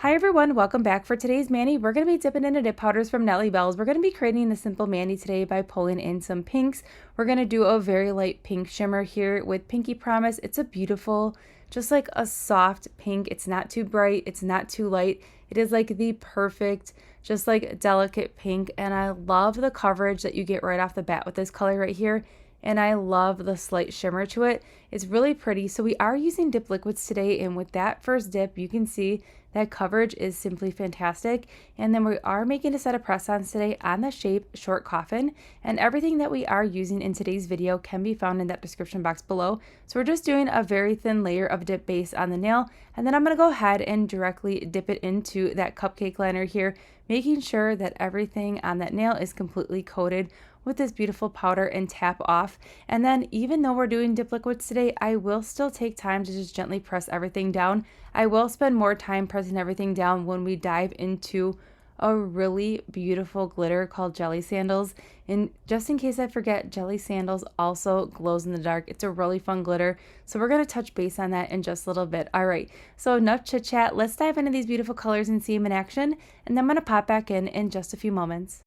Hi everyone, welcome back. For today's mani, we're going to be dipping into dip powders from Nellie Belle's. We're going to be creating a simple mani today by pulling in some pinks. We're going to do a very light pink shimmer here with Pinky Promise. It's a beautiful, just like a soft pink. It's not too bright, it's not too light. It is like the perfect, just like delicate pink, and I love the coverage that you get right off the bat with this color right here. And I love the slight shimmer to it. It's really pretty. So we are using dip liquids today, and with that first dip, you can see that coverage is simply fantastic. And then we are making a set of press-ons today on the shape short coffin, and everything that we are using in today's video can be found in that description box below. So we're just doing a very thin layer of dip base on the nail, and then I'm going to go ahead and directly dip it into that cupcake liner here, making sure that everything on that nail is completely coated with this beautiful powder and tap off. And then even though we're doing dip liquids today, I will still take time to just gently press everything down. I will spend more time pressing everything down when we dive into a really beautiful glitter called Jelly Sandals. And just in case I forget, Jelly Sandals also glows in the dark. It's a really fun glitter. So we're going to touch base on that in just a little bit. All right, so enough chit chat. Let's dive into these beautiful colors and see them in action. And then I'm going to pop back in just a few moments.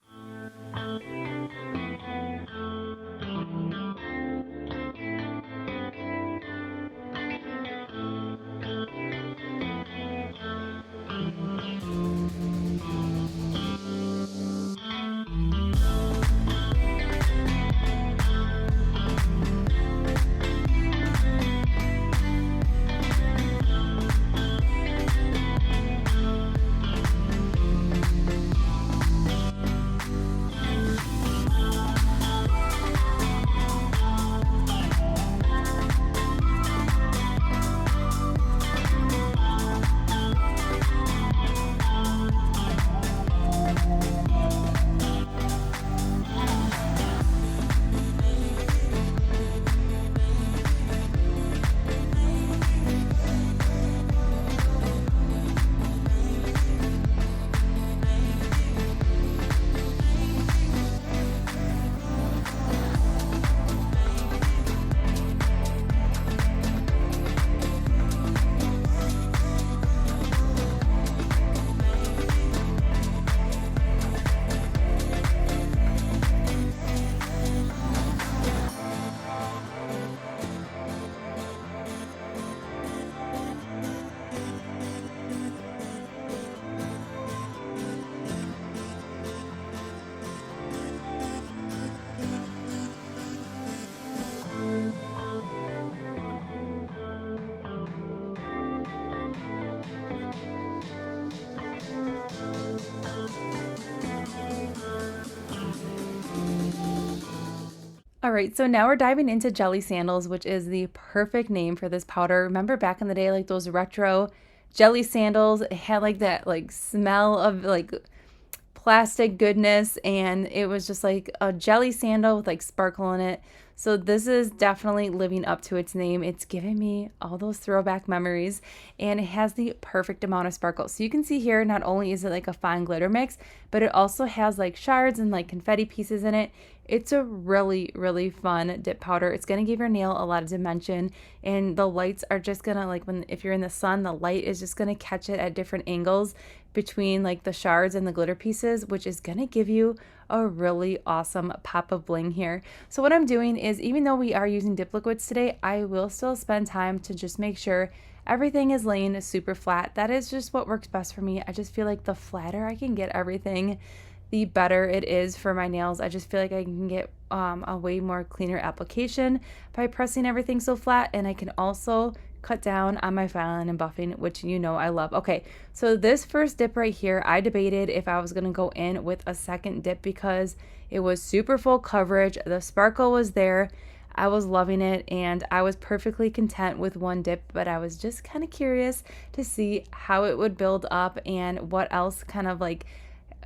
All right, so now we're diving into Jelly Sandals, which is the perfect name for this powder. Remember back in the day, like those retro jelly sandals, it had like that like smell of like plastic goodness, and it was just like a jelly sandal with like sparkle in it. So this is definitely living up to its name. It's giving me all those throwback memories, and it has the perfect amount of sparkle. So you can see here, not only is it like a fine glitter mix, but it also has like shards and like confetti pieces in it. It's a really, really fun dip powder. It's going to give your nail a lot of dimension, and the lights are just going to, like, if you're in the sun, the light is just going to catch it at different angles between like the shards and the glitter pieces, which is going to give you a really awesome pop of bling here. So what I'm doing is, even though we are using dip liquids today, I will still spend time to just make sure everything is laying super flat. That is just what works best for me. I just feel like the flatter I can get everything, the better it is for my nails. I just feel like I can get a way more cleaner application by pressing everything so flat, and I can also cut down on my filing and buffing, which you know I love. Okay, so this first dip right here, I debated if I was gonna go in with a second dip because it was super full coverage, the sparkle was there, I was loving it, and I was perfectly content with one dip, but I was just kind of curious to see how it would build up and what else kind of like,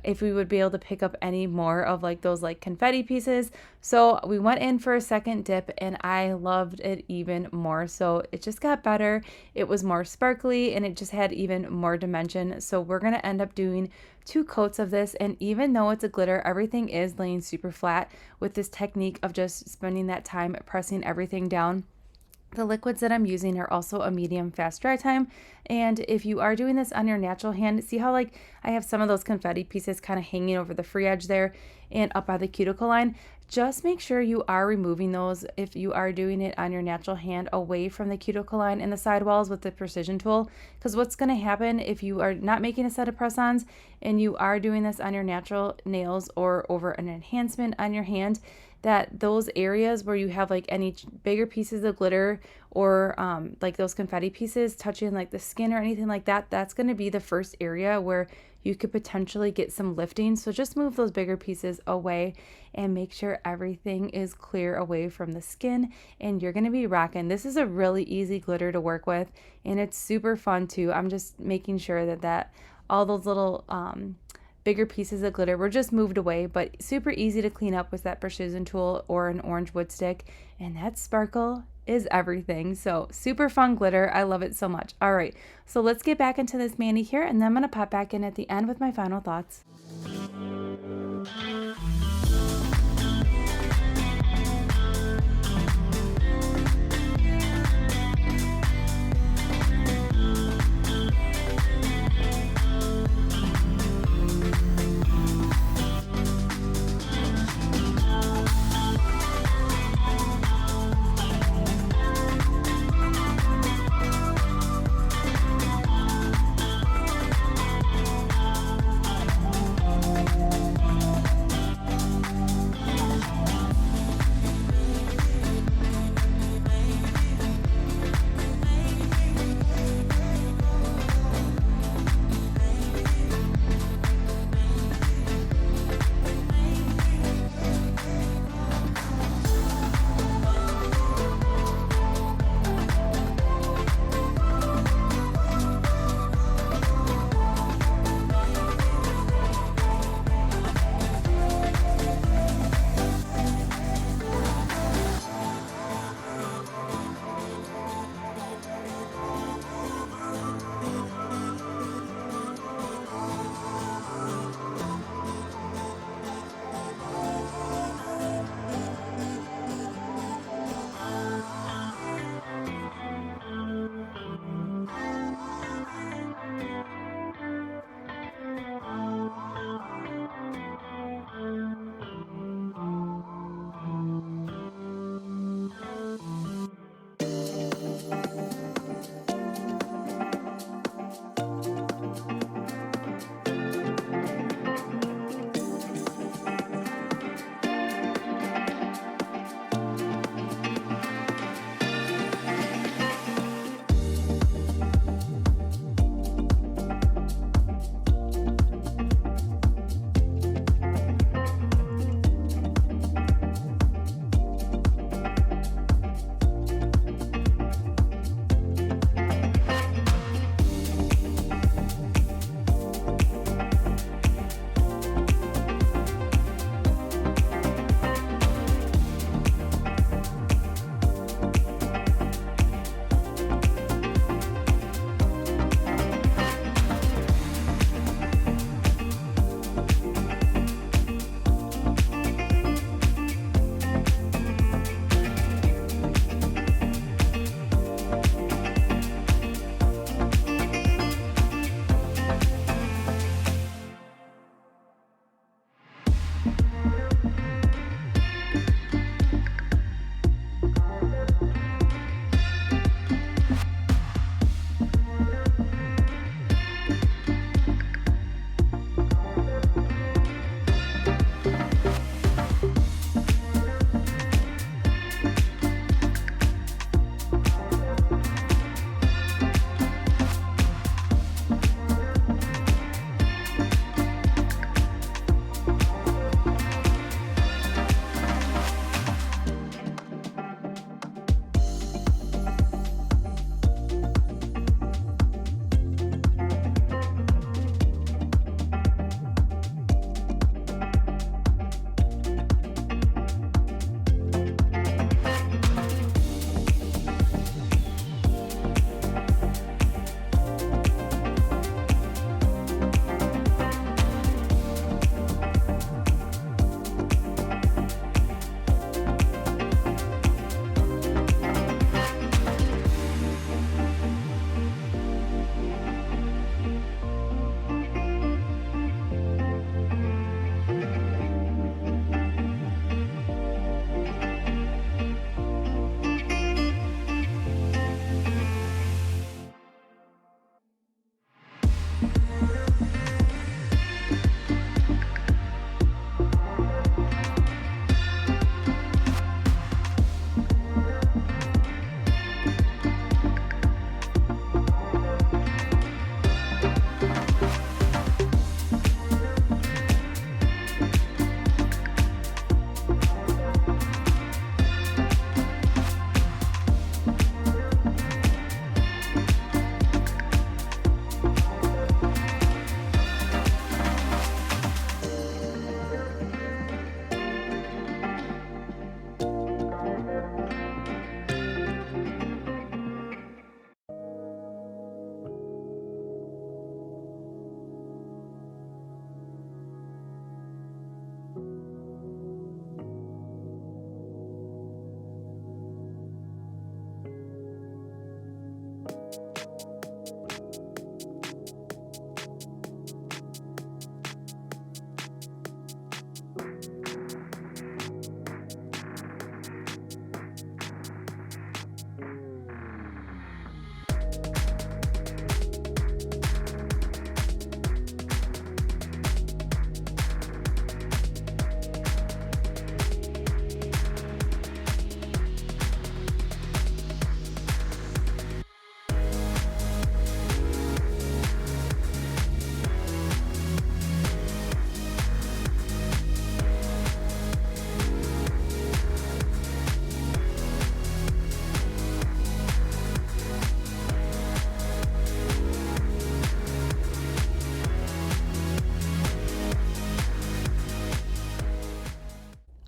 if we would be able to pick up any more of like those like confetti pieces. So we went in for a second dip, and I loved it even more. So it just got better. It was more sparkly, and it just had even more dimension. So we're going to end up doing 2 coats of this, and even though it's a glitter, everything is laying super flat with this technique of just spending that time pressing everything down. The liquids that I'm using are also a medium fast dry time. And if you are doing this on your natural hand, see how like I have some of those confetti pieces kind of hanging over the free edge there and up by the cuticle line. Just make sure you are removing those if you are doing it on your natural hand away from the cuticle line and the sidewalls with the precision tool. Because what's going to happen if you are not making a set of press-ons and you are doing this on your natural nails or over an enhancement on your hand, that those areas where you have like any bigger pieces of glitter or like those confetti pieces touching like the skin or anything like that, that's going to be the first area where you could potentially get some lifting. So just move those bigger pieces away and make sure everything is clear away from the skin, and you're going to be rocking. This is a really easy glitter to work with, and it's super fun too. I'm just making sure that all those little bigger pieces of glitter were just moved away, but super easy to clean up with that precision tool or an orange wood stick. And that sparkle is everything. So super fun glitter. I love it so much. All right, so let's get back into this mani here, and then I'm going to pop back in at the end with my final thoughts.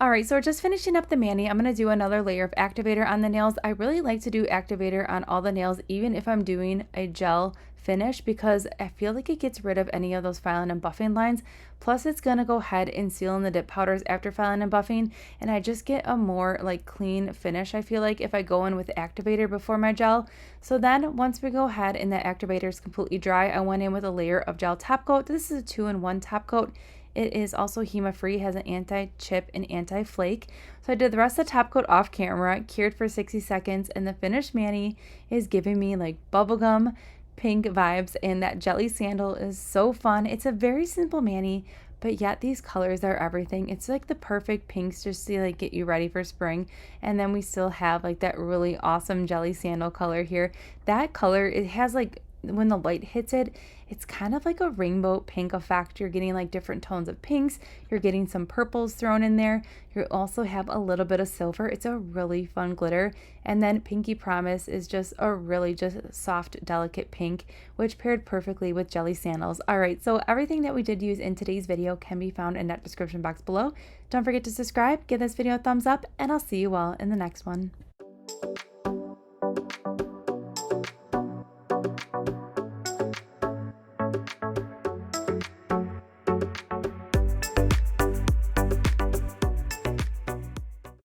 All right, so we're just finishing up the mani. I'm going to do another layer of activator on the nails. I really like to do activator on all the nails, even if I'm doing a gel finish, because I feel like it gets rid of any of those filing and buffing lines. Plus, it's going to go ahead and seal in the dip powders after filing and buffing, and I just get a more like clean finish, I feel like, if I go in with activator before my gel. So then once we go ahead and the activator is completely dry, I went in with a layer of gel top coat. This is a 2-in-1 top coat. It is also HEMA free, has an anti-chip and anti-flake. So I did the rest of the top coat off camera, cured for 60 seconds, and the finished mani is giving me like bubblegum pink vibes, and that jelly sandal is so fun. It's a very simple mani, but yet these colors are everything. It's like the perfect pinks just to like get you ready for spring. And then we still have like that really awesome jelly sandal color here. That color, it has like, when the light hits it, it's kind of like a rainbow pink effect. You're getting like different tones of pinks. You're getting some purples thrown in there. You also have a little bit of silver. It's a really fun glitter. And then Pinky Promise is just a really just soft, delicate pink, which paired perfectly with jelly sandals. All right, so everything that we did use in today's video can be found in that description box below. Don't forget to subscribe, give this video a thumbs up, and I'll see you all in the next one.